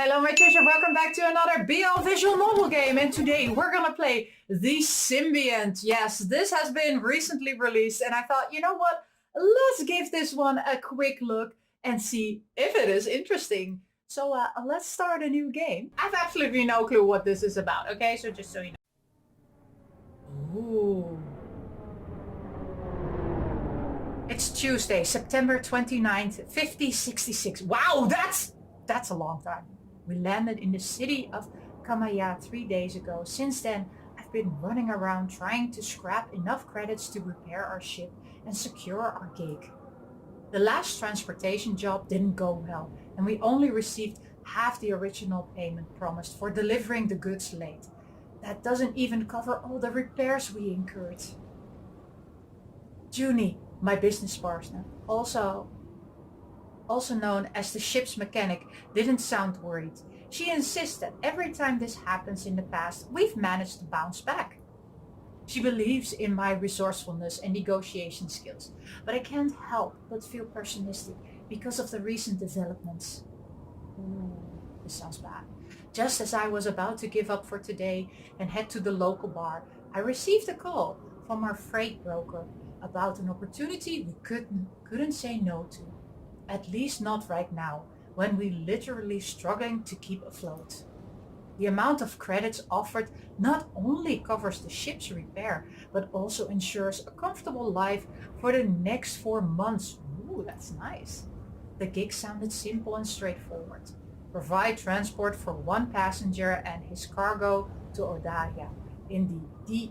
Hello my treasure, welcome back to another BL visual novel game, and today we're gonna play the Symbiant. Yes, this has been recently released and I thought, you know what, let's give this one a quick look and see if it is interesting. So let's start a new game. I have absolutely no clue what this is about, okay? So just so you know. Ooh. It's Tuesday, September 29th, 5066. Wow, that's a long time. We landed in the city of Kamaya 3 days ago. Since then, I've been running around trying to scrap enough credits to repair our ship and secure our gig. The last transportation job didn't go well, and we only received half the original payment promised for delivering the goods late. That doesn't even cover all the repairs we incurred. Junie, my business partner, also known as the ship's mechanic, didn't sound worried. She insists that every time this happens in the past, we've managed to bounce back. She believes in my resourcefulness and negotiation skills, but I can't help but feel pessimistic because of the recent developments. Ooh, this sounds bad. Just as I was about to give up for today and head to the local bar, I received a call from our freight broker about an opportunity we couldn't say no to. At least not right now, when we're literally struggling to keep afloat. The amount of credits offered not only covers the ship's repair, but also ensures a comfortable life for the next 4 months. Ooh, that's nice. The gig sounded simple and straightforward. Provide transport for one passenger and his cargo to Odaria in the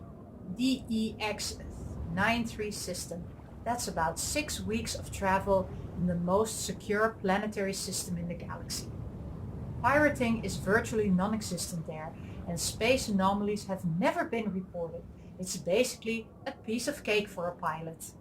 DEX-93 system. That's about 6 weeks of travel in the most secure planetary system in the galaxy. Pirating is virtually non-existent there, and space anomalies have never been reported. It's basically a piece of cake for a pilot.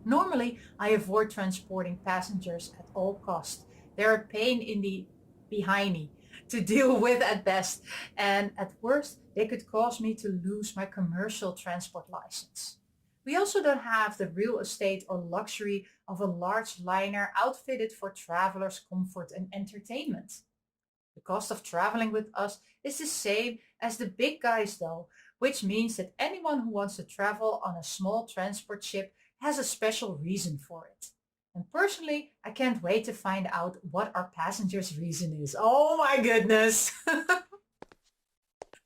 Normally, I avoid transporting passengers at all costs. They're a pain in the behind to deal with at best, and at worst, they could cause me to lose my commercial transport license. We also don't have the real estate or luxury of a large liner outfitted for travelers' comfort and entertainment. The cost of traveling with us is the same as the big guys though, which means that anyone who wants to travel on a small transport ship has a special reason for it. And personally, I can't wait to find out what our passengers' reason is. Oh my goodness!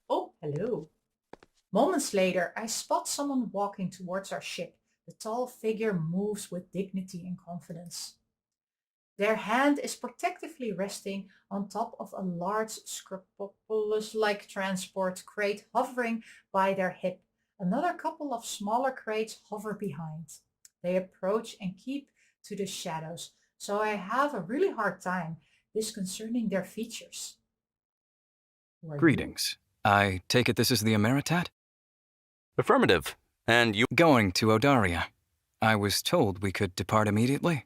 Oh, hello. Moments later, I spot someone walking towards our ship. The tall figure moves with dignity and confidence. Their hand is protectively resting on top of a large scrupulous-like transport crate hovering by their hip. Another couple of smaller crates hover behind. They approach and keep to the shadows, so I have a really hard time disconcerting their features. Who are you? Greetings. I take it this is the Emeritat? Affirmative. And you? Going to Odaria. I was told we could depart immediately.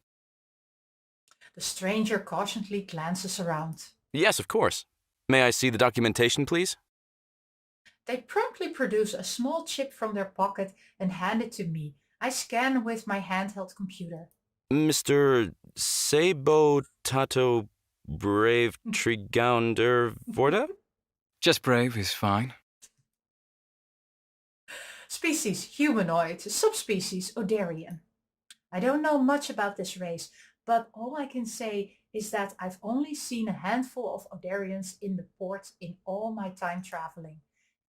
The stranger cautiously glances around. Yes, of course. May I see the documentation, please? They promptly produce a small chip from their pocket and hand it to me. I scan with my handheld computer. Mr. Sabo Tato Brave Trigounder Vorda? Just brave is fine. Species humanoid, subspecies Odarian. I don't know much about this race, but all I can say is that I've only seen a handful of Odarians in the port in all my time traveling.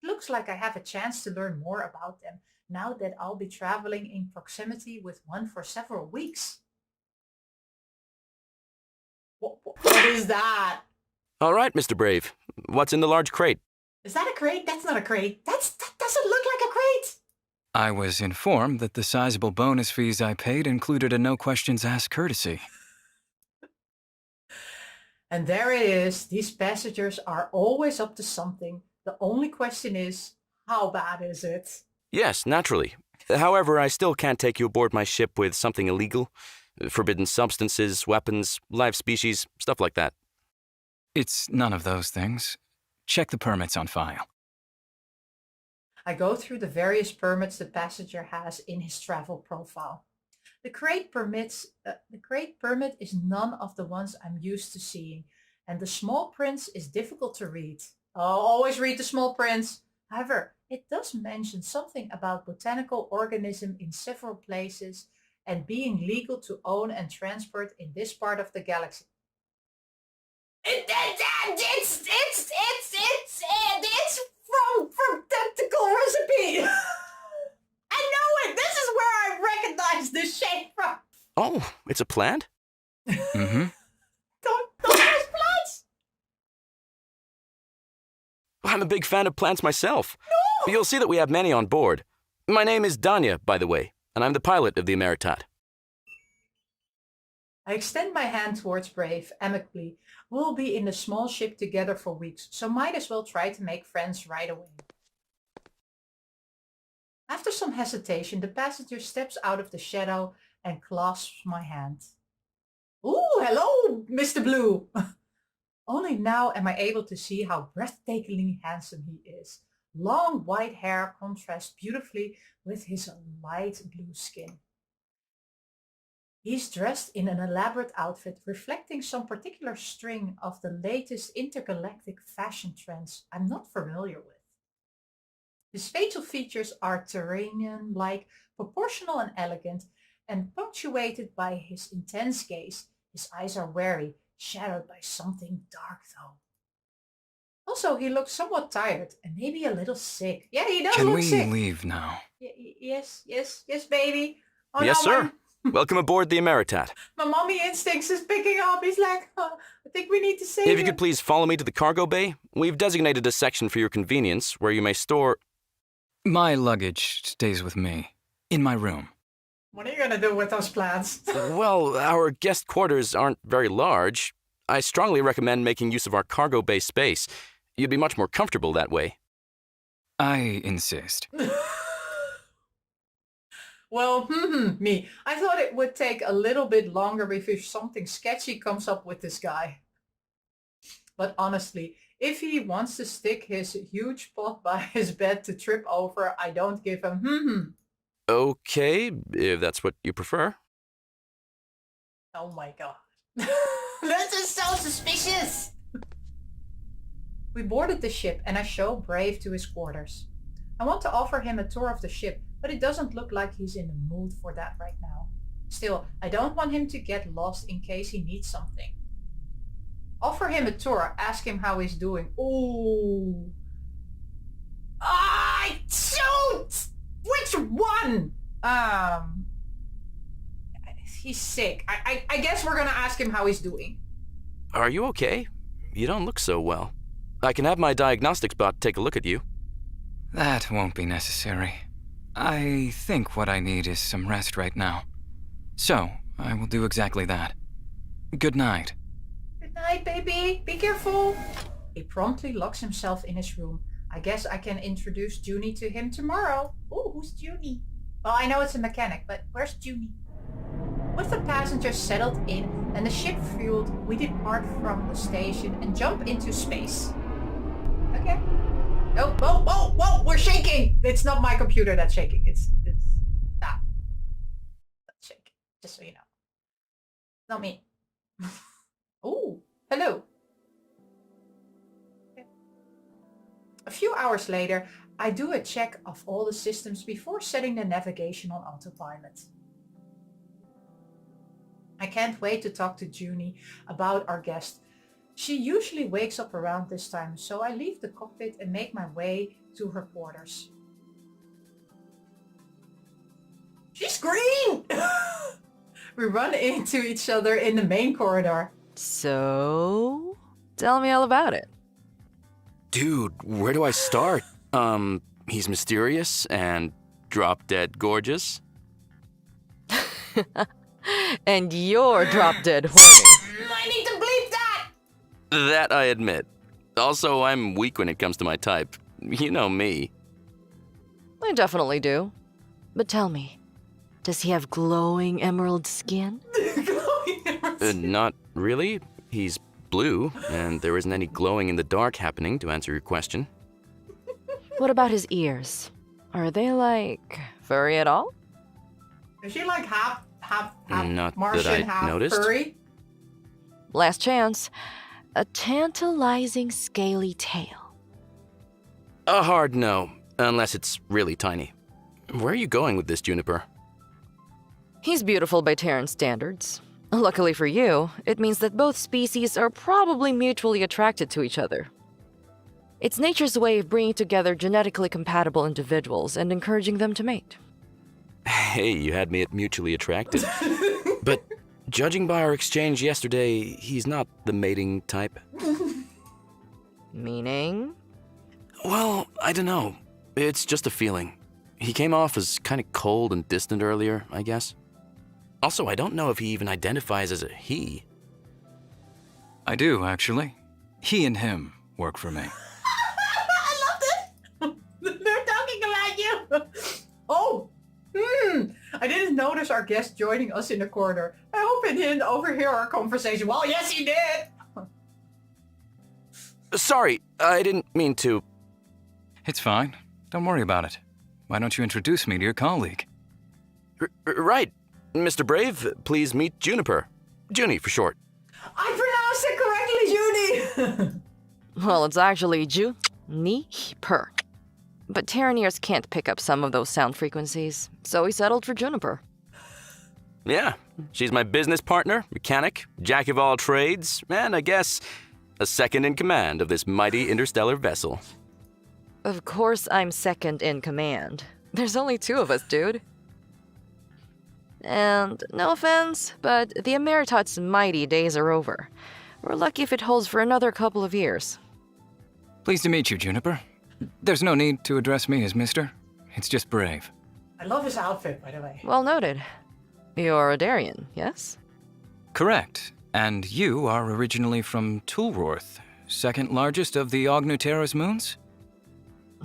It looks like I have a chance to learn more about them now that I'll be traveling in proximity with one for several weeks. What is that? All right, Mr. Brave. What's in the large crate? Is that a crate? That's not a crate. That doesn't look like a crate. I was informed that the sizable bonus fees I paid included a no-questions-asked courtesy. And there it is. These passengers are always up to something. The only question is, how bad is it? Yes, naturally. However, I still can't take you aboard my ship with something illegal. Forbidden substances, weapons, live species, stuff like that. It's none of those things. Check the permits on file. I go through the various permits the passenger has in his travel profile. The crate permit is none of the ones I'm used to seeing. and the small print is difficult to read. Always read the small print. However, it does mention something about botanical organism in several places and being legal to own and transport in this part of the galaxy. It's from Tentacle Recipe. I know it. This is where I recognize the shape from. Oh, it's a plant? Mm-hmm. Don't use plants. I'm a big fan of plants myself. No! You'll see that we have many on board. My name is Danya, by the way, and I'm the pilot of the Emeritat. I extend my hand towards Brave, amicably. We'll be in the small ship together for weeks, so might as well try to make friends right away. After some hesitation, the passenger steps out of the shadow and clasps my hand. Ooh, hello, Mr. Blue! Only now am I able to see how breathtakingly handsome he is. Long white hair contrasts beautifully with his light blue skin. He's dressed in an elaborate outfit reflecting some particular string of the latest intergalactic fashion trends I'm not familiar with. His facial features are Terranian-like, proportional and elegant, and punctuated by his intense gaze. His eyes are wary, shadowed by something dark though. Also, he looks somewhat tired and maybe a little sick. Yeah, he does Can look we sick. leave now? Yes, baby. Oh, Yes, no, sir. Welcome aboard the Emeritat. My mommy instincts is picking up. He's like, oh, I think we need to save If you him. could please follow me to the cargo bay, we've designated a section for your convenience where you may store... My luggage stays with me. In my room. What are you gonna do with those plants? Well, our guest quarters aren't very large. I strongly recommend making use of our cargo bay space. You'd be much more comfortable that way. I insist. Well, me. I thought it would take a little bit longer before something sketchy comes up with this guy. But honestly, if he wants to stick his huge pot by his bed to trip over, I don't give him Okay, if that's what you prefer. Oh my god. This is so suspicious! We boarded the ship and I show Brave to his quarters. I want to offer him a tour of the ship, but it doesn't look like he's in the mood for that right now. Still, I don't want him to get lost in case he needs something. Offer him a tour, ask him how he's doing. Ooh. Shoot! Which one? He's sick. I guess we're gonna ask him how he's doing. Are you okay? You don't look so well. I can have my diagnostics bot take a look at you. That won't be necessary. I think what I need is some rest right now. So, I will do exactly that. Good night. Good night, baby. Be careful. He promptly locks himself in his room. I guess I can introduce Junie to him tomorrow. Oh, who's Junie? Well, I know it's a mechanic, but where's Junie? With the passengers settled in and the ship fueled, we depart from the station and jump into space. Okay. Oh, whoa, we're shaking! It's not my computer that's shaking. It's that. That's shaking, just so you know. Not me. Oh, hello. Okay. A few hours later, I do a check of all the systems before setting the navigation on autopilot. I can't wait to talk to Junie about our guest. She usually wakes up around this time, so I leave the cockpit and make my way to her quarters. She's green! We run into each other in the main corridor. So, tell me all about it. Dude, where do I start? He's mysterious and drop-dead gorgeous. And you're drop-dead horny. I need to bleep that! That I admit. Also, I'm weak when it comes to my type. You know me. I definitely do. But tell me, does he have glowing emerald skin? Not really. He's blue, and there isn't any glowing in the dark happening, to answer your question. What about his ears? Are they, like, furry at all? Is she like half Not Martian, that I half noticed. furry? Last chance. A tantalizing scaly tail. A hard no, unless it's really tiny. Where are you going with this, Juniper? He's beautiful by Terran standards. Luckily for you, it means that both species are probably mutually attracted to each other. It's nature's way of bringing together genetically compatible individuals and encouraging them to mate. Hey, you had me at mutually attracted. But judging by our exchange yesterday, he's not the mating type. Meaning? Well, I don't know. It's just a feeling. He came off as kind of cold and distant earlier, I guess. Also, I don't know if he even identifies as a he. I do, actually. He and him work for me. I love this. They're talking about you. Oh, I didn't notice our guest joining us in the corner. I hope he didn't overhear our conversation. Well, yes, he did. Sorry, I didn't mean to. It's fine. Don't worry about it. Why don't you introduce me to your colleague? Right. Mr. Brave, please meet Juniper. Junie for short. I pronounced it correctly, Junie. Well, it's actually Juniper. But Terraniers can't pick up some of those sound frequencies, so he settled for Juniper. Yeah, she's my business partner, mechanic, jack of all trades, and I guess a second in command of this mighty interstellar vessel. Of course I'm second in command. There's only 2 of us, dude. And no offense, but the Emeritot's mighty days are over. We're lucky if it holds for another couple of years. Pleased to meet you, Juniper. There's no need to address me as Mister. It's just Brave. I love his outfit, by the way. Well noted. You're a Darien, yes? Correct. And you are originally from Tulworth, second largest of the Ognutera's moons?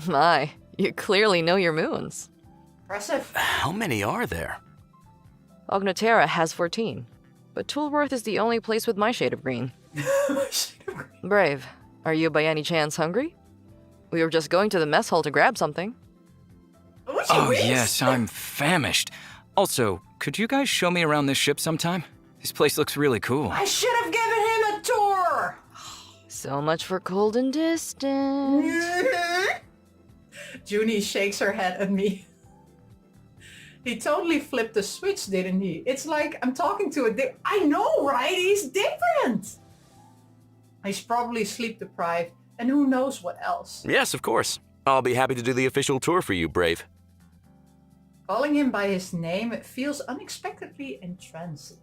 My, you clearly know your moons. Impressive. How many are there? Ognutera has 14, but Tulworth is the only place with my shade of green. Brave, are you by any chance hungry? We were just going to the mess hall to grab something. Oh, yes, I'm famished. Also, could you guys show me around this ship sometime? This place looks really cool. I should have given him a tour. So much for cold and distant. Junie shakes her head at me. He totally flipped the switch, didn't he? It's like I'm talking to a I know, right? He's different. He's probably sleep deprived, and who knows what else. Yes, of course. I'll be happy to do the official tour for you, Brave. Calling him by his name feels unexpectedly entrancing.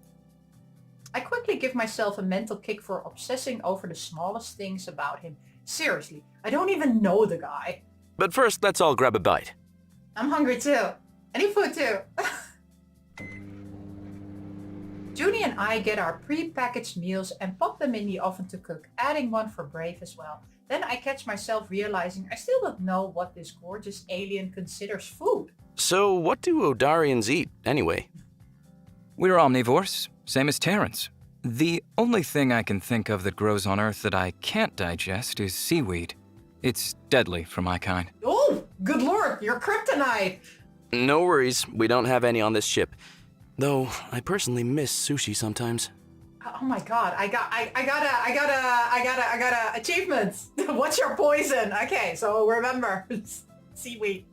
I quickly give myself a mental kick for obsessing over the smallest things about him. Seriously, I don't even know the guy. But first, let's all grab a bite. I'm hungry too. Any food too. Junie and I get our pre-packaged meals and pop them in the oven to cook, adding one for Brave as well. Then I catch myself realizing I still don't know what this gorgeous alien considers food. So, what do Odarians eat, anyway? We're omnivores, same as Terrans. The only thing I can think of that grows on Earth that I can't digest is seaweed. It's deadly for my kind. Oh, good lord, you're kryptonite. No worries, we don't have any on this ship. Though, I personally miss sushi sometimes. Oh my god, I got achievements. What's your poison? Okay, so remember, seaweed.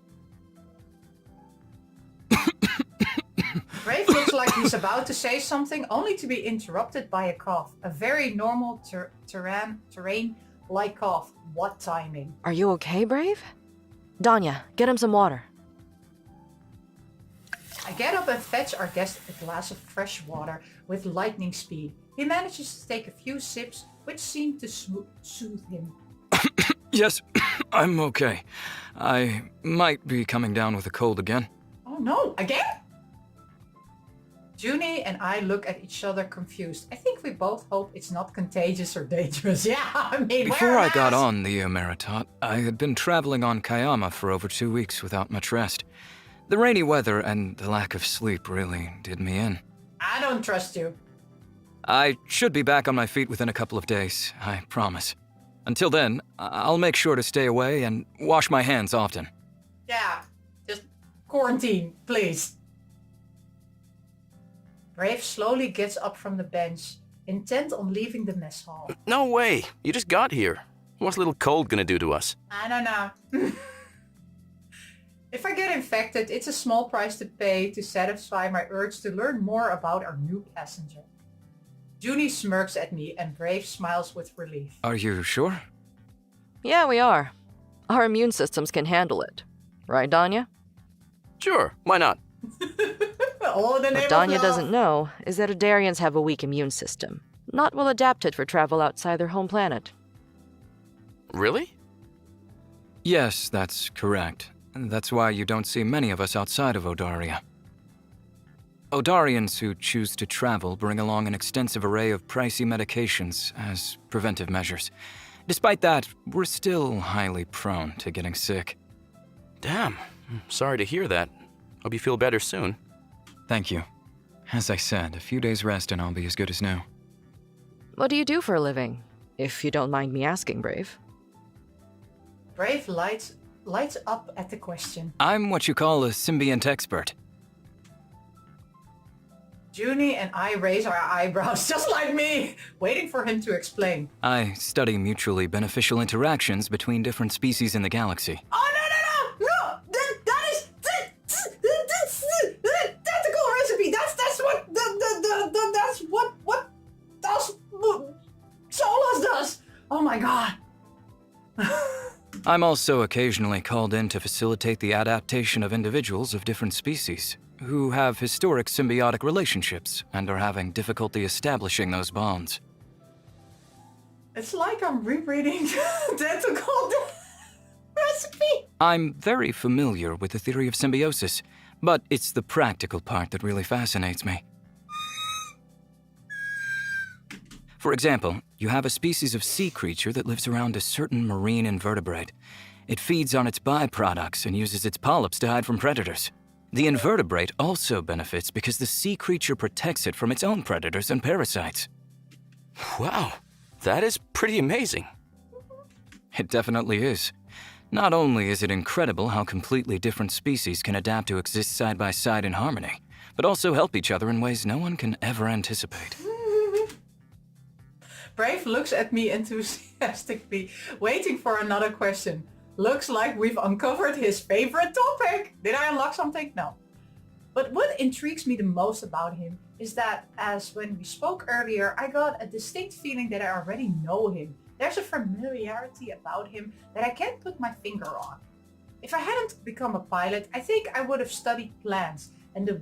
Brave looks like he's about to say something, only to be interrupted by a cough. A very normal terrain-like cough. What timing? Are you okay, Brave? Danya, get him some water. I get up and fetch our guest a glass of fresh water with lightning speed. He manages to take a few sips, which seem to soothe him. Yes, I'm okay. I might be coming down with a cold again. Oh no, again? Junie and I look at each other confused. I think we both hope it's not contagious or dangerous. Yeah, I mean, Before I got on the Emeritot, I had been traveling on Kayama for over 2 weeks without much rest. The rainy weather and the lack of sleep really did me in. I don't trust you. I should be back on my feet within a couple of days, I promise. Until then, I'll make sure to stay away and wash my hands often. Yeah, just quarantine, please. Brave slowly gets up from the bench. intent on leaving the mess hall. No way. You just got here. What's a little cold gonna do to us? I don't know. If I get infected, it's a small price to pay to satisfy my urge to learn more about our new passenger. Junie smirks at me and Brave smiles with relief. Are you sure? Yeah, we are. Our immune systems can handle it. Right, Danya? Sure, why not? Oh, the name What of Danya love. doesn't know is that Adarians have a weak immune system, not well adapted for travel outside their home planet. Really? Yes, that's correct. That's why you don't see many of us outside of Odaria. Odarians who choose to travel bring along an extensive array of pricey medications as preventive measures. Despite that, we're still highly prone to getting sick. Damn. Sorry to hear that. Hope you feel better soon. Thank you. As I said, a few days rest and I'll be as good as new. What do you do for a living? If you don't mind me asking, Brave. Brave lights up at the question. I'm what you call a symbiant expert. Junie and I raise our eyebrows, just like me, waiting for him to explain. I study mutually beneficial interactions between different species in the galaxy. Oh, no! That is tactical recipe. That's what Solas does. Oh my god. I'm also occasionally called in to facilitate the adaptation of individuals of different species who have historic symbiotic relationships and are having difficulty establishing those bonds. It's like I'm rereading tentacle recipe. I'm very familiar with the theory of symbiosis, but it's the practical part that really fascinates me. For example, you have a species of sea creature that lives around a certain marine invertebrate. It feeds on its byproducts and uses its polyps to hide from predators. The invertebrate also benefits because the sea creature protects it from its own predators and parasites. Wow, that is pretty amazing. It definitely is. Not only is it incredible how completely different species can adapt to exist side by side in harmony, but also help each other in ways no one can ever anticipate. Brave looks at me enthusiastically, waiting for another question. Looks like we've uncovered his favorite topic. Did I unlock something? No. But what intrigues me the most about him is that, as when we spoke earlier, I got a distinct feeling that I already know him. There's a familiarity about him that I can't put my finger on. If I hadn't become a pilot, I think I would have studied plants and the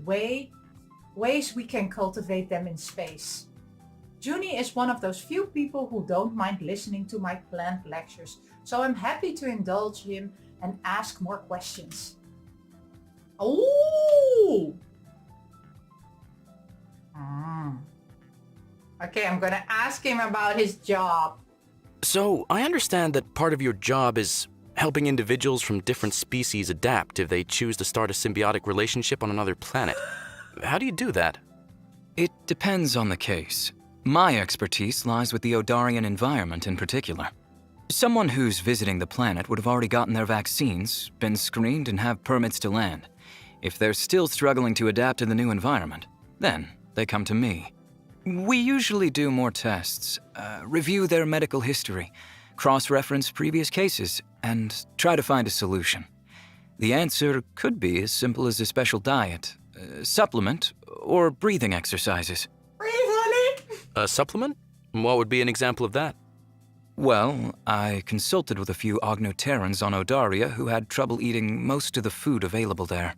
ways we can cultivate them in space. Junie is one of those few people who don't mind listening to my plant lectures, so I'm happy to indulge him and ask more questions. Oh! Okay, I'm gonna ask him about his job. So, I understand that part of your job is helping individuals from different species adapt if they choose to start a symbiotic relationship on another planet. How do you do that? It depends on the case. My expertise lies with the Odarian environment in particular. Someone who's visiting the planet would have already gotten their vaccines, been screened, and have permits to land. If they're still struggling to adapt to the new environment, then they come to me. We usually do more tests, review their medical history, cross-reference previous cases, and try to find a solution. The answer could be as simple as a special diet, supplement, or breathing exercises. Breathe, honey! A supplement? What would be an example of that? Well, I consulted with a few Ognoterrans on Odaria who had trouble eating most of the food available there.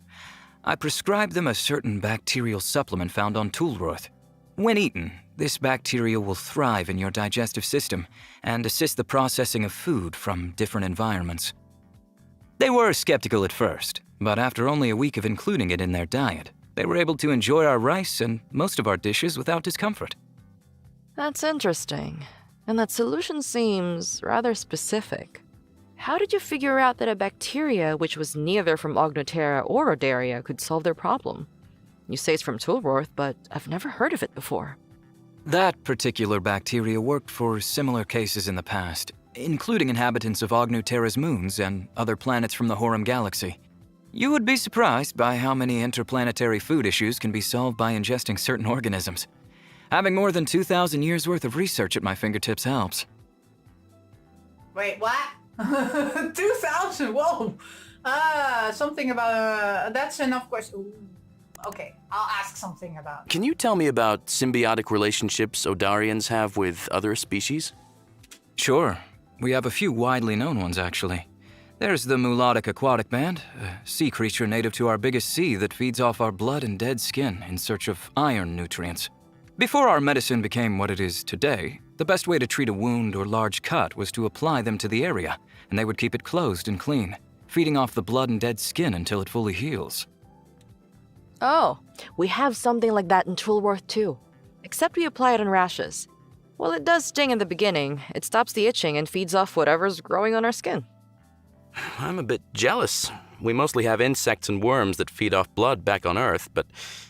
I prescribed them a certain bacterial supplement found on Toolroth. When eaten, this bacteria will thrive in your digestive system and assist the processing of food from different environments. They were skeptical at first, but after only a week of including it in their diet, they were able to enjoy our rice and most of our dishes without discomfort. That's interesting. And that solution seems rather specific. How did you figure out that a bacteria which was neither from Ognoterra or Odaria could solve their problem? You say it's from Toolroth, but I've never heard of it before. That particular bacteria worked for similar cases in the past, including inhabitants of Ognoterra's moons and other planets from the Horum galaxy. You would be surprised by how many interplanetary food issues can be solved by ingesting certain organisms. Having more than 2,000 years worth of research at my fingertips helps. Wait, what? 2,000, whoa! Something about, that's enough question. Okay, I'll ask something about. Can you tell me about symbiotic relationships Odarians have with other species? Sure. We have a few widely known ones, actually. There's the Mulodic aquatic band, a sea creature native to our biggest sea that feeds off our blood and dead skin in search of iron nutrients. Before our medicine became what it is today, the best way to treat a wound or large cut was to apply them to the area, and they would keep it closed and clean, feeding off the blood and dead skin until it fully heals. Oh, we have something like that in Toolworth too. Except we apply it on rashes. While it does sting in the beginning, it stops the itching and feeds off whatever's growing on our skin. I'm a bit jealous. We mostly have insects and worms that feed off blood back on Earth, but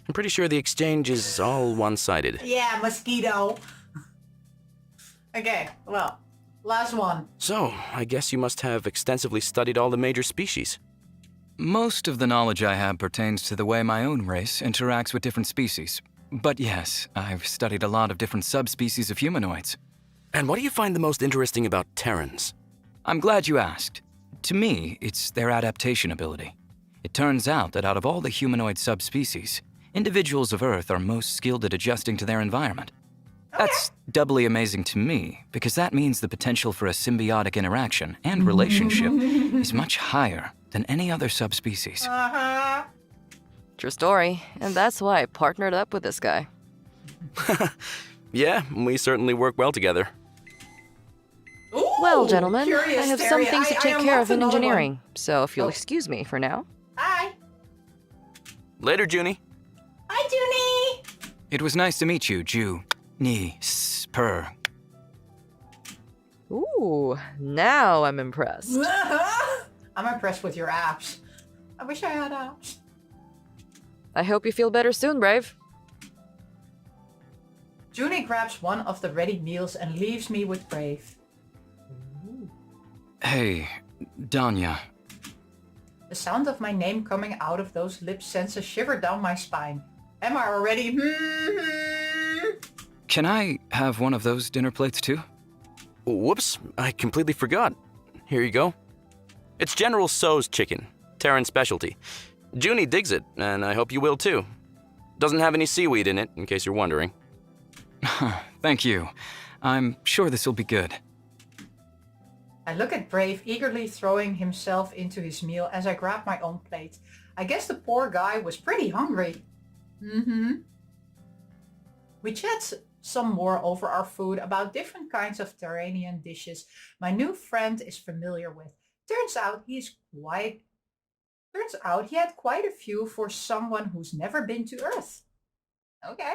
I'm pretty sure the exchange is all one-sided. Yeah, mosquito. Okay, well, last one. So, I guess you must have extensively studied all the major species. Most of the knowledge I have pertains to the way my own race interacts with different species. But yes, I've studied a lot of different subspecies of humanoids. And what do you find the most interesting about Terrans? I'm glad you asked. To me, it's their adaptation ability. It turns out that out of all the humanoid subspecies, individuals of Earth are most skilled at adjusting to their environment. That's doubly amazing to me, because that means the potential for a symbiotic interaction and relationship is much higher than any other subspecies. True story, and that's why I partnered up with this guy. Yeah, we certainly work well together. Ooh, Well, gentlemen, I curious have some Terry. things to I take care unlocked of in another one. engineering, so if you'll Oh. excuse me for now. Hi. Later, Junie. Hi, Junie. It was nice to meet you, Spur. Ooh, now I'm impressed. I'm impressed with your abs. I wish I had abs. I hope you feel better soon, Brave. Junie grabs one of the ready meals and leaves me with Brave. Hey, Danya. The sound of my name coming out of those lips sends a shiver down my spine. Am I already? Can I have one of those dinner plates too? Whoops, I completely forgot. Here you go. It's General So's chicken, Terran specialty. Junie digs it, and I hope you will too. Doesn't have any seaweed in it, in case you're wondering. Thank you. I'm sure this will be good. I look at Brave eagerly throwing himself into his meal as I grab my own plate. I guess the poor guy was pretty hungry. We chat some more over our food about different kinds of Terranian dishes my new friend is familiar with. Turns out he had quite a few for someone who's never been to Earth. Okay.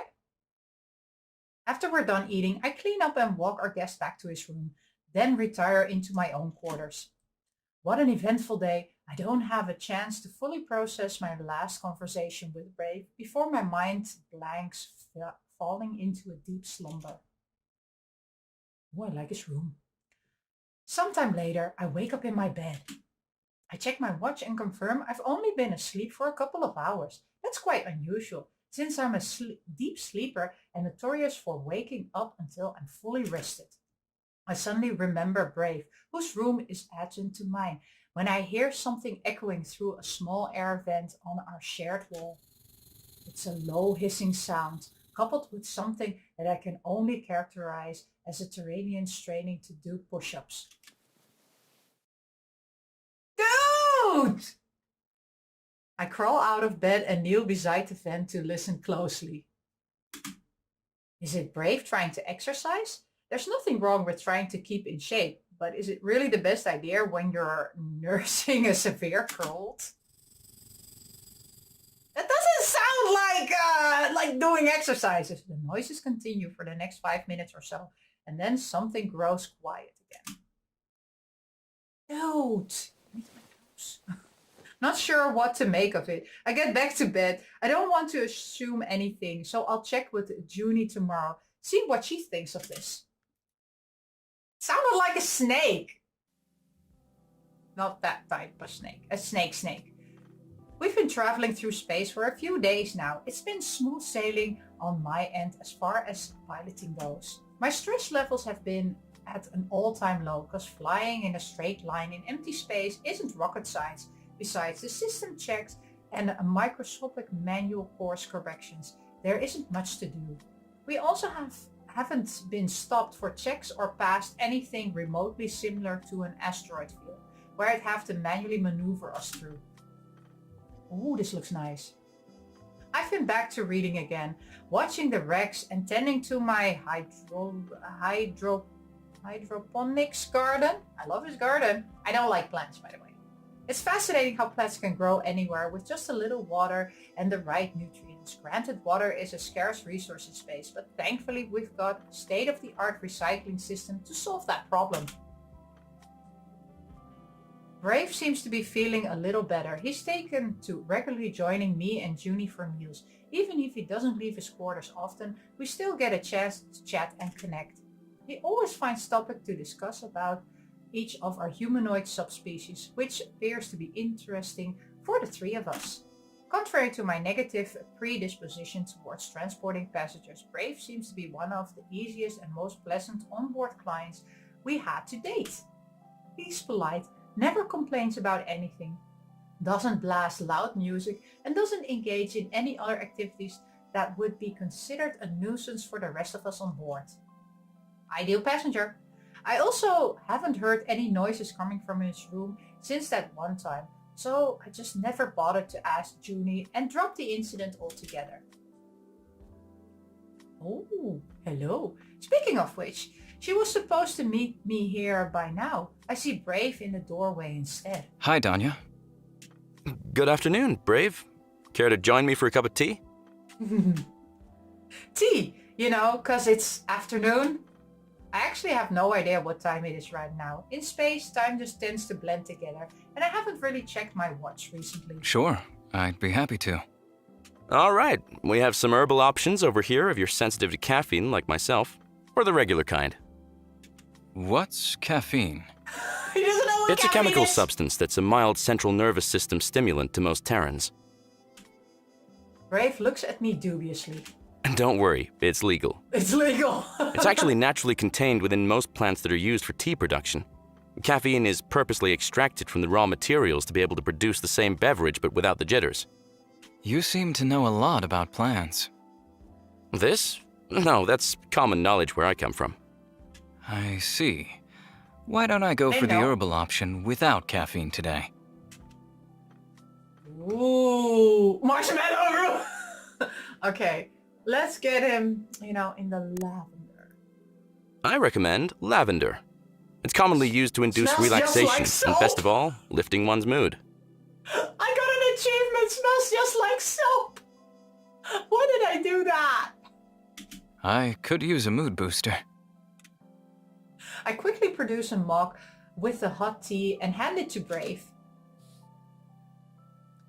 After we're done eating, I clean up and walk our guest back to his room, then retire into my own quarters. What an eventful day. I don't have a chance to fully process my last conversation with Brave before my mind blanks, falling into a deep slumber. Oh, I like his room. Sometime later, I wake up in my bed. I check my watch and confirm I've only been asleep for a couple of hours. That's quite unusual, since I'm a deep sleeper and notorious for waking up until I'm fully rested. I suddenly remember Brave, whose room is adjacent to mine, when I hear something echoing through a small air vent on our shared wall. It's a low hissing sound, coupled with something that I can only characterize as a Terranian straining to do push-ups. Dude! I crawl out of bed and kneel beside the vent to listen closely. Is it Brave trying to exercise? There's nothing wrong with trying to keep in shape, but is it really the best idea when you're nursing a severe cold? That doesn't sound like doing exercises. The noises continue for the next 5 minutes or so, and then something grows quiet again. Dude, I need my nose. Not sure what to make of it. I get back to bed. I don't want to assume anything, so I'll check with Junie tomorrow, see what she thinks of this. Sounded like a snake. Not that type of snake. A snake. We've been traveling through space for a few days now. It's been smooth sailing on my end as far as piloting goes. My stress levels have been at an all-time low because flying in a straight line in empty space isn't rocket science. Besides the system checks and a microscopic manual course corrections, there isn't much to do. We also haven't been stopped for checks or passed anything remotely similar to an asteroid field, where I'd have to manually maneuver us through. Ooh, this looks nice. I've been back to reading again, watching the wrecks and tending to my hydroponics garden. I love this garden. I don't like plants, by the way. It's fascinating how plants can grow anywhere with just a little water and the right nutrients. Granted, water is a scarce resource in space, but thankfully we've got a state-of-the-art recycling system to solve that problem. Brave seems to be feeling a little better. He's taken to regularly joining me and Junie for meals. Even if he doesn't leave his quarters often, we still get a chance to chat and connect. He always finds topic to discuss about each of our humanoid subspecies, which appears to be interesting for the three of us. Contrary to my negative predisposition towards transporting passengers, Brave seems to be one of the easiest and most pleasant onboard clients we had to date. He's polite, never complains about anything, doesn't blast loud music, and doesn't engage in any other activities that would be considered a nuisance for the rest of us on board. Ideal passenger. I also haven't heard any noises coming from his room since that one time, so I just never bothered to ask Junie and dropped the incident altogether. Oh, hello. Speaking of which, she was supposed to meet me here by now. I see Brave in the doorway instead. Hi, Danya. Good afternoon, Brave. Care to join me for a cup of tea? Tea, because it's afternoon. I actually have no idea what time it is right now. In space, time just tends to blend together, and I haven't really checked my watch recently. Sure, I'd be happy to. All right, we have some herbal options over here if you're sensitive to caffeine like myself, or the regular kind. What's caffeine? He doesn't know what It's a caffeine chemical is. substance that's a mild central nervous system stimulant to most Terrans. Brave looks at me dubiously. And don't worry, it's legal. It's legal. It's actually naturally contained within most plants that are used for tea production. Caffeine is purposely extracted from the raw materials to be able to produce the same beverage but without the jitters. You seem to know a lot about plants. This? No, that's common knowledge where I come from. I see. Why don't I go They for the know. herbal option without caffeine today? Ooh, marshmallow. Okay, let's get him, in the lavender. I recommend lavender. It's commonly used to induce Smells just relaxation like and, soap. best of all, lifting one's mood. I got an achievement. Smells just like soap. Why did I do that? I could use a mood booster. I quickly produce a mug with the hot tea and hand it to Brave.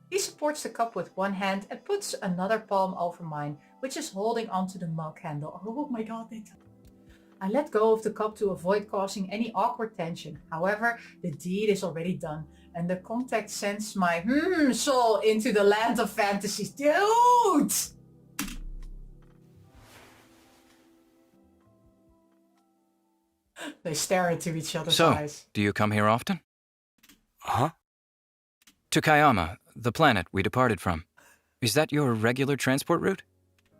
He supports the cup with one hand and puts another palm over mine, which is holding onto the mug handle. Oh my god, I let go of the cup to avoid causing any awkward tension. However, the deed is already done, and the contact sends my soul into the land of fantasies. Dude! They stare into each other's So, eyes. do you come here often? Huh? To Kayama, the planet we departed from. Is that your regular transport route?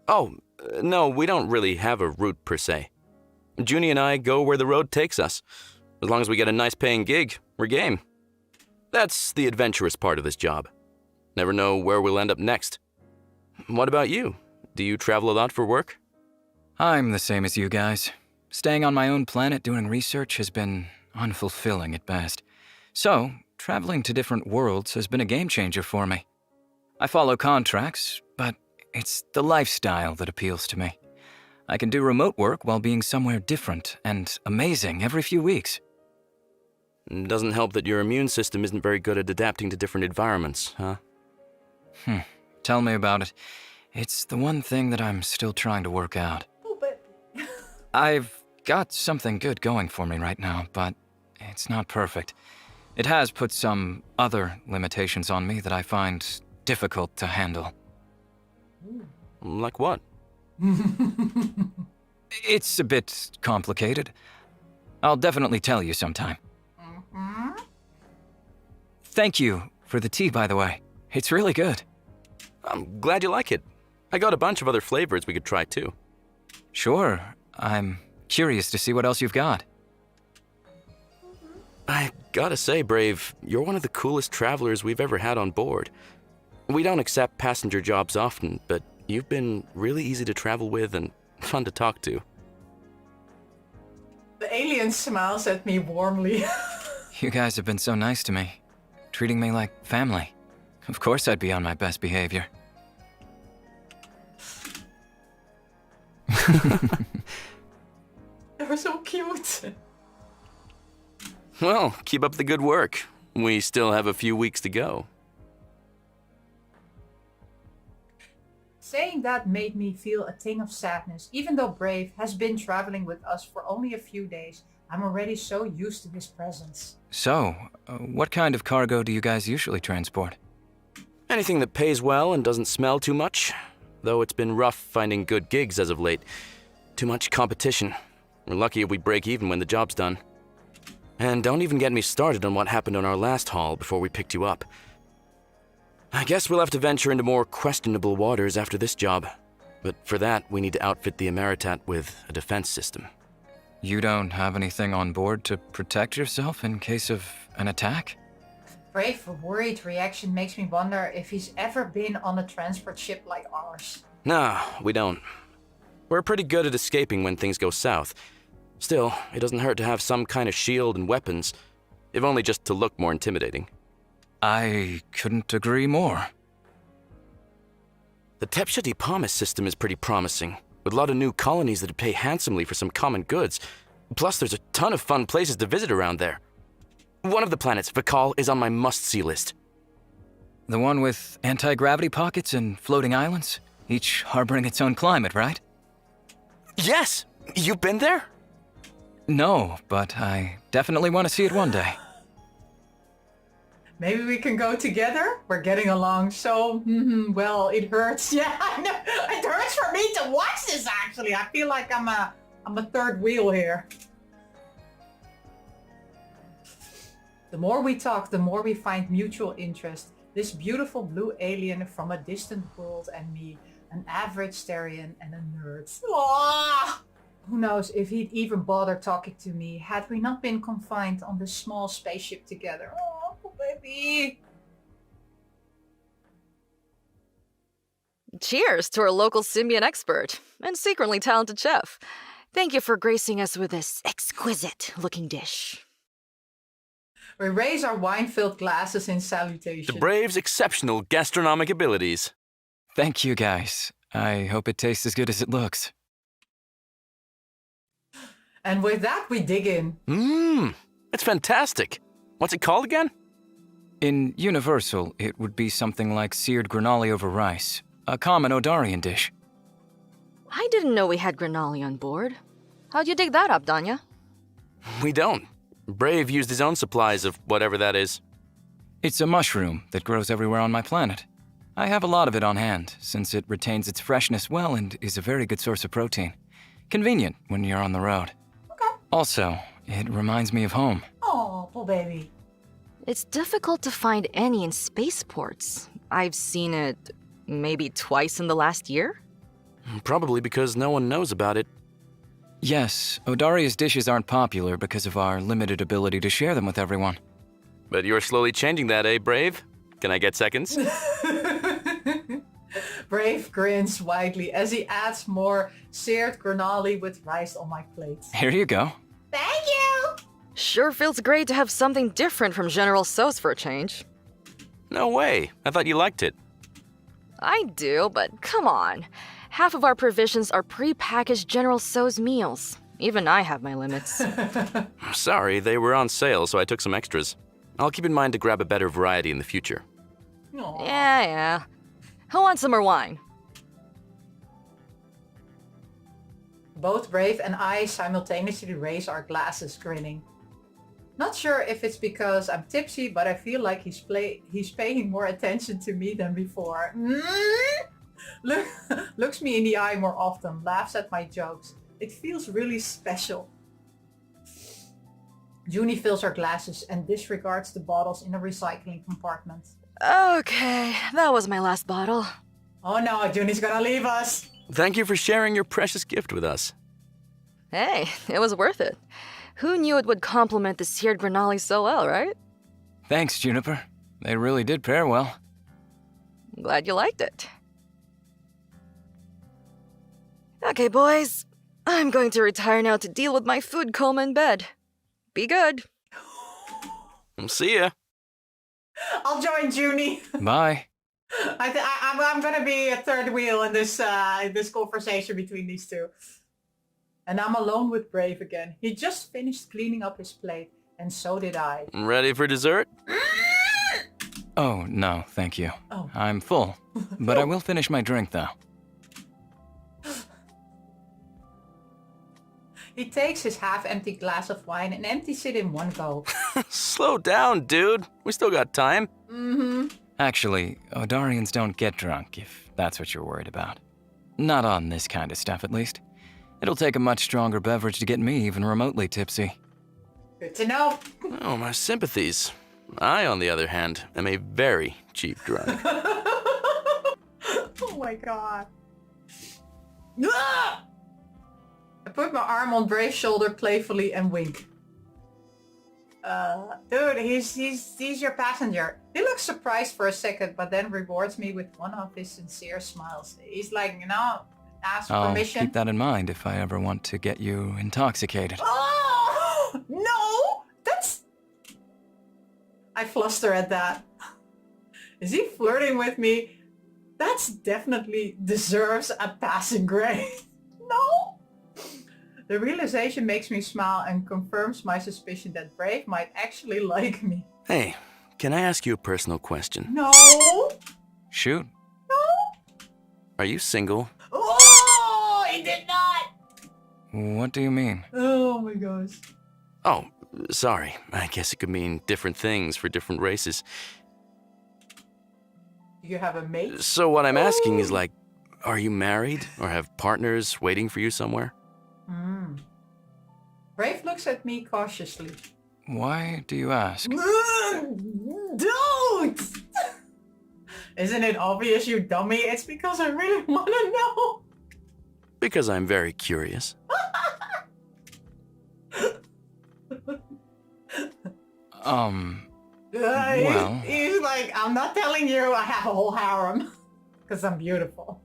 Oh, no, we don't really have a route per se. Junie and I go where the road takes us. As long as we get a nice paying gig, we're game. That's the adventurous part of this job. Never know where we'll end up next. What about you? Do you travel a lot for work? I'm the same as you guys. Staying on my own planet doing research has been unfulfilling at best. So, traveling to different worlds has been a game changer for me. I follow contracts, but it's the lifestyle that appeals to me. I can do remote work while being somewhere different and amazing every few weeks. Doesn't help that your immune system isn't very good at adapting to different environments, huh? Tell me about it. It's the one thing that I'm still trying to work out. Oh, but I've got something good going for me right now, but it's not perfect. It has put some other limitations on me that I find difficult to handle. Like what? It's a bit complicated. I'll definitely tell you sometime. Thank you for the tea, by the way. It's really good. I'm glad you like it. I got a bunch of other flavors we could try too. Sure, I'm curious to see what else you've got. I gotta say, Brave, you're one of the coolest travelers we've ever had on board. We don't accept passenger jobs often, but you've been really easy to travel with and fun to talk to. The alien smiles at me warmly. You guys have been so nice to me, treating me like family. Of course I'd be on my best behavior. They were so cute. Well, keep up the good work. We still have a few weeks to go. Saying that made me feel a ting of sadness. Even though Brave has been traveling with us for only a few days, I'm already so used to his presence. So, what kind of cargo do you guys usually transport? Anything that pays well and doesn't smell too much. Though it's been rough finding good gigs as of late. Too much competition. We're lucky if we break even when the job's done. And don't even get me started on what happened on our last haul before we picked you up. I guess we'll have to venture into more questionable waters after this job. But for that, we need to outfit the Emeritat with a defense system. You don't have anything on board to protect yourself in case of an attack? Brave's worried reaction makes me wonder if he's ever been on a transport ship like ours. No, we don't. We're pretty good at escaping when things go south. Still, it doesn't hurt to have some kind of shield and weapons, if only just to look more intimidating. I couldn't agree more. The Tepshati Pomis system is pretty promising, with a lot of new colonies that pay handsomely for some common goods. Plus, there's a ton of fun places to visit around there. One of the planets, Vakal, is on my must-see list. The one with anti-gravity pockets and floating islands? Each harboring its own climate, right? Yes! You've been there? No, but I definitely want to see it one day. Maybe we can go together? We're getting along so, well, it hurts. Yeah, I know. It hurts for me to watch this, actually. I feel like I'm a third wheel here. The more we talk, the more we find mutual interest. This beautiful blue alien from a distant world and me, an average Starian and a nerd. Aww! Who knows if he'd even bother talking to me had we not been confined on this small spaceship together. Oh, baby! Cheers to our local Symbiant expert and secretly talented chef. Thank you for gracing us with this exquisite-looking dish. We raise our wine-filled glasses in salutation. To Brave's exceptional gastronomic abilities. Thank you, guys. I hope it tastes as good as it looks. And with that, we dig in. It's fantastic. What's it called again? In Universal, it would be something like seared granoli over rice, a common Odarian dish. I didn't know we had granoli on board. How'd you dig that up, Danya? We don't. Brave used his own supplies of whatever that is. It's a mushroom that grows everywhere on my planet. I have a lot of it on hand, since it retains its freshness well and is a very good source of protein. Convenient when you're on the road. Okay. Also, it reminds me of home. Oh, poor baby. It's difficult to find any in spaceports. I've seen it maybe twice in the last year. Probably because no one knows about it. Yes, Odaria's dishes aren't popular because of our limited ability to share them with everyone. But you're slowly changing that, eh, Brave? Can I get seconds? Brave grins widely as he adds more seared granoli with rice on my plate. Here you go. Thank you! Sure feels great to have something different from General Tso's for a change. No way. I thought you liked it. I do, but come on. Half of our provisions are pre-packaged General Tso's meals. Even I have my limits. Sorry, they were on sale, so I took some extras. I'll keep in mind to grab a better variety in the future. Aww. Yeah. Who wants some more wine? Both Brave and I simultaneously raise our glasses, grinning. Not sure if it's because I'm tipsy, but I feel like he's paying more attention to me than before. Look, looks me in the eye more often, laughs at my jokes. It feels really special. Junie fills her glasses and disregards the bottles in a recycling compartment. Okay, that was my last bottle. Oh no, Junie's gonna leave us. Thank you for sharing your precious gift with us. Hey, it was worth it. Who knew it would complement the seared granoli so well, right? Thanks, Juniper. They really did pair well. Glad you liked it. Okay, boys. I'm going to retire now to deal with my food coma in bed. Be good. See ya. I'll join Junie. Bye. I'm gonna be a third wheel in this conversation between these two. And I'm alone with Brave again. He just finished cleaning up his plate, and so did I. Ready for dessert? Oh, no, thank you. Oh. I'm full, but I will finish my drink, though. He takes his half-empty glass of wine and empties it in one go. Slow down, dude. We still got time. Mm-hmm. Actually, Odarians don't get drunk, if that's what you're worried about. Not on this kind of stuff, at least. It'll take a much stronger beverage to get me even remotely tipsy. Good to know. Oh, my sympathies. I, on the other hand, am a very cheap drunk. Oh my god. Ah! I put my arm on Brave's shoulder playfully and wink. Dude, he's your passenger. He looks surprised for a second, but then rewards me with one of his sincere smiles. He's like, ask I'll permission. keep that in mind if I ever want to get you intoxicated. Oh, no! That's... I fluster at that. Is he flirting with me? That's definitely deserves a passing grade. No! The realization makes me smile and confirms my suspicion that Brave might actually like me. Hey, can I ask you a personal question? No! Shoot. No! Are you single? Oh, he did not! What do you mean? Oh my gosh. Oh, sorry. I guess it could mean different things for different races. Do you have a mate? So what I'm asking is like, are you married or have partners waiting for you somewhere? Brave looks at me cautiously. Why do you ask? Don't! Isn't it obvious, you dummy? It's because I really want to know. Because I'm very curious. Well... He's like, I'm not telling you I have a whole harem. Because I'm beautiful.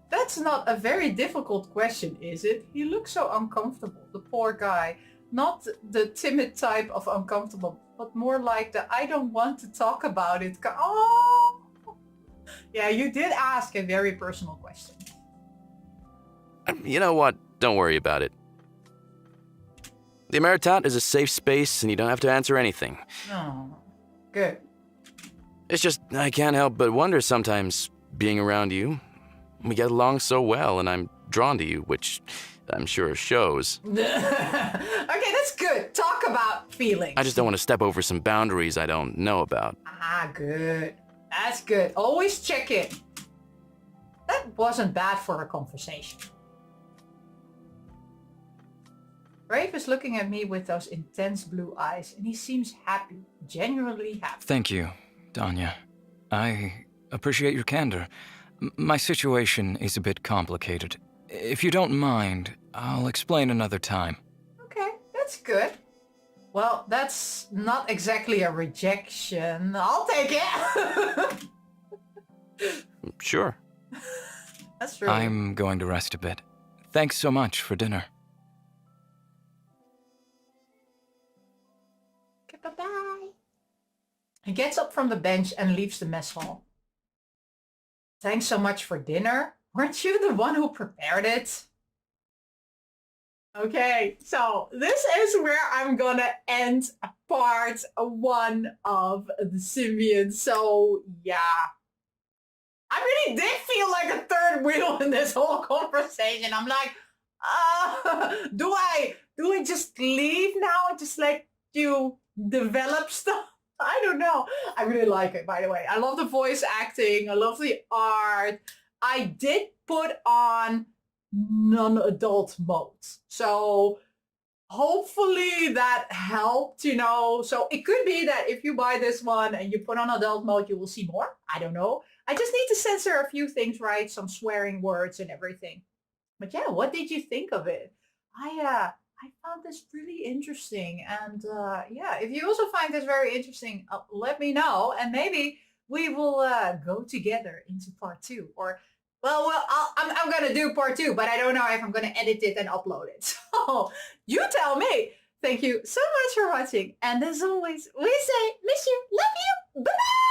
That's not a very difficult question, is it? He looks so uncomfortable, the poor guy. Not the timid type of uncomfortable, but more like the I don't want to talk about it. Oh! Yeah, you did ask a very personal question. You know what? Don't worry about it. The Emeritat is a safe space and you don't have to answer anything. Oh, good. It's just, I can't help but wonder sometimes, being around you. We get along so well and I'm drawn to you, which I'm sure shows. Okay, that's good. Talk about feelings. I just don't want to step over some boundaries I don't know about. Ah, good. That's good. Always check in. That wasn't bad for a conversation. Brave is looking at me with those intense blue eyes, and he seems happy, genuinely happy. Thank you, Danya. I appreciate your candor. My situation is a bit complicated. If you don't mind, I'll explain another time. Okay, that's good. Well, that's not exactly a rejection. I'll take it. Sure. That's true. I'm going to rest a bit. Thanks so much for dinner. Okay, bye-bye. He gets up from the bench and leaves the mess hall. Thanks so much for dinner. Weren't you the one who prepared it? Okay, so this is where I'm gonna end part 1 of the Symbiant. So yeah, I really did feel like a third wheel in this whole conversation. I'm like, do I just leave now and just let you develop stuff? I don't know. I really like it, by the way. I love the voice acting. I love the art. I did put on non-adult mode. So hopefully that helped, you know. So it could be that if you buy this one and you put on adult mode, you will see more. I don't know. I just need to censor a few things, right? Some swearing words and everything. But yeah, what did you think of it? I found this really interesting, and yeah, if you also find this very interesting, let me know, and maybe we will go together into part two. Or, I'm gonna do part two, but I don't know if I'm gonna edit it and upload it. So you tell me. Thank you so much for watching, and as always, we say miss you, love you, bye bye.